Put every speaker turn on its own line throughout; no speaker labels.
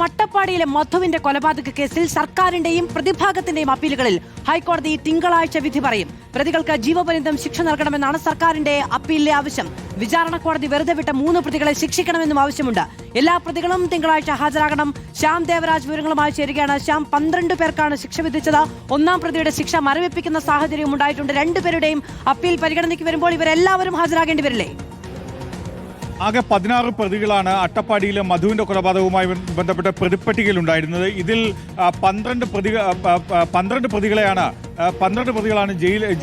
വാർത്തകൾക്ക് അട്ടപ്പാടിയിലെ മധുവിന്റെ കൊലപാതക കേസിൽ സർക്കാരിന്റെയും പ്രതിഭാഗത്തിന്റെയും അപ്പീലുകളിൽ ഹൈക്കോടതി തിങ്കളാഴ്ച വിധി പറയും. പ്രതികൾക്ക് ജീവപര്യന്തം ശിക്ഷ നൽകണമെന്നാണ് സർക്കാരിന്റെ അപ്പീലിലെ ആവശ്യം. വിചാരണ കോടതി വെറുതെ വിട്ട 3 പ്രതികളെ ശിക്ഷിക്കണമെന്നും ആവശ്യമുണ്ട്. എല്ലാ പ്രതികളും തിങ്കളാഴ്ച ഹാജരാകണം. ശ്യാം ദേവരാജ് വിവരങ്ങളുമായി ചേരുകയാണ്. ശ്യാം, 12 പേർക്കാണ് ശിക്ഷ വിധിച്ചത്. 1-ാം പ്രതിയുടെ ശിക്ഷ മരവിപ്പിക്കുന്ന സാഹചര്യം ഉണ്ടായിട്ടുണ്ട്. 2 പേരുടെയും അപ്പീൽ പരിഗണനയ്ക്ക് വരുമ്പോൾ ഇവരെല്ലാവരും ഹാജരാകേണ്ടി വരില്ലേ?
ആകെ 16 പ്രതികളാണ് അട്ടപ്പാടിയിലെ മധുവിന്റെ കൊലപാതകവുമായി ബന്ധപ്പെട്ട പ്രതിപ്പട്ടികയിലുണ്ടായിരുന്നത്. ഇതിൽ 12 പ്രതികളാണ്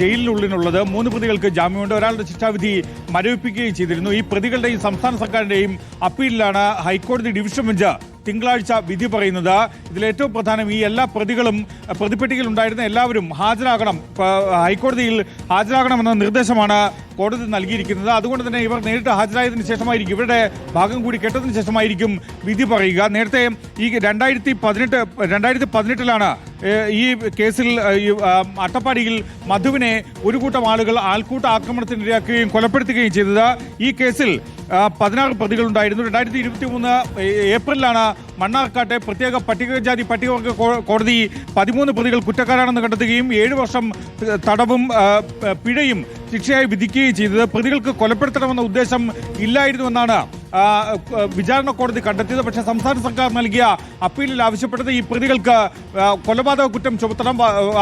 ജയിലിനുള്ളിലുള്ളത്. 3 പ്രതികൾക്ക് ജാമ്യമുണ്ട്. ഒരാളുടെ ശിക്ഷാവിധി മരവിപ്പിക്കുകയും ചെയ്തിരുന്നു. ഈ പ്രതികളുടെയും സംസ്ഥാന സർക്കാരിന്റെയും അപ്പീലിലാണ് ഹൈക്കോടതി ഡിവിഷൻ ബെഞ്ച് തിങ്കളാഴ്ച വിധി പറയുന്നത്. ഇതിലേറ്റവും പ്രധാനം, ഈ എല്ലാ പ്രതികളും പ്രതിപ്പട്ടികയിൽ ഉണ്ടായിരുന്ന എല്ലാവരും ഹാജരാകണം, ഹൈക്കോടതിയിൽ ഹാജരാകണമെന്ന നിർദ്ദേശമാണ് കോടതി നൽകിയിരിക്കുന്നത്. അതുകൊണ്ട് തന്നെ ഇവർ നേരിട്ട് ഹാജരായതിനു ശേഷമായിരിക്കും, ഇവരുടെ ഭാഗം കൂടി കേട്ടതിന് ശേഷമായിരിക്കും വിധി പറയുക. നേരത്തെ ഈ 2018 ഈ കേസിൽ അട്ടപ്പാടിയിൽ മധുവിനെ ഒരു കൂട്ടം ആളുകൾ ആൾക്കൂട്ട ആക്രമണത്തിനിരയാക്കുകയും കൊലപ്പെടുത്തുകയും ചെയ്തത്. ഈ കേസിൽ 16 പ്രതികളുണ്ടായിരുന്നു. 2023 ഏപ്രിലാണ് മണ്ണാർക്കാട്ടെ പ്രത്യേക പട്ടികജാതി പട്ടികവർഗ കോടതി 13 പ്രതികൾ കുറ്റക്കാരാണെന്ന് കണ്ടെത്തുകയും 7 വർഷം തടവും പിഴയും ശിക്ഷയായി വിധിക്കുകയും ചെയ്തത്. പ്രതികൾക്ക് കൊലപ്പെടുത്തണമെന്ന ഉദ്ദേശം ഇല്ലായിരുന്നുവെന്നാണ് വിചാരണ കോടതി കണ്ടെത്തിയത്. പക്ഷേ സംസ്ഥാന സർക്കാർ നൽകിയ അപ്പീലിൽ ആവശ്യപ്പെട്ടത് ഈ പ്രതികൾക്ക് കൊലപാതക കുറ്റം ചുമത്തണം,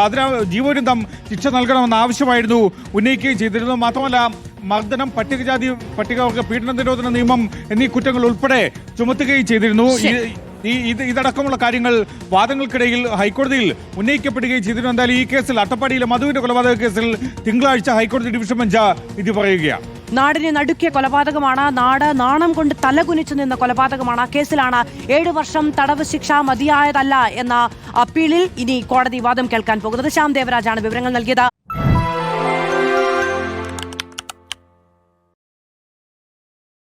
അതിന് ജീവപര്യന്തം ശിക്ഷ നൽകണമെന്ന ആവശ്യമായിരുന്നു ഉന്നയിക്കുകയും ചെയ്തിരുന്നു. മാത്രമല്ല, മർദ്ദനം, പട്ടികവർഗ പീഡന നിരോധന നിയമം എന്നീ കുറ്റങ്ങൾ ഉൾപ്പെടെ ചുമത്തുകയും ചെയ്തിരുന്നു. ഇതടക്കമുള്ള കാര്യങ്ങൾ വാദങ്ങൾക്കിടയിൽ ഹൈക്കോടതിയിൽ ഉന്നയിക്കപ്പെടുകയും ചെയ്തിരുന്നു. എന്തായാലും ഈ കേസിൽ, അട്ടപ്പാടിയിലെ മധുവിന്റെ കൊലപാതക കേസിൽ തിങ്കളാഴ്ച ഹൈക്കോടതി ഡിവിഷൻ ബെഞ്ച് വിധി പറയുകയാണ്.
നാടിനെ നടുക്കിയ കൊലപാതകമാണ്. നാട് നാണം കൊണ്ട് തലകുനിച്ചു നിന്ന കൊലപാതകമാണ്. ആ കേസിലാണ് 7 വർഷം തടവ് ശിക്ഷ മതിയായതല്ല എന്ന അപ്പീലിൽ ഇനി കോടതി വാദം കേൾക്കാൻ പോകുന്നത്. ശ്യാം ദേവരാജാണ് വിവരങ്ങൾ നൽകിയത്.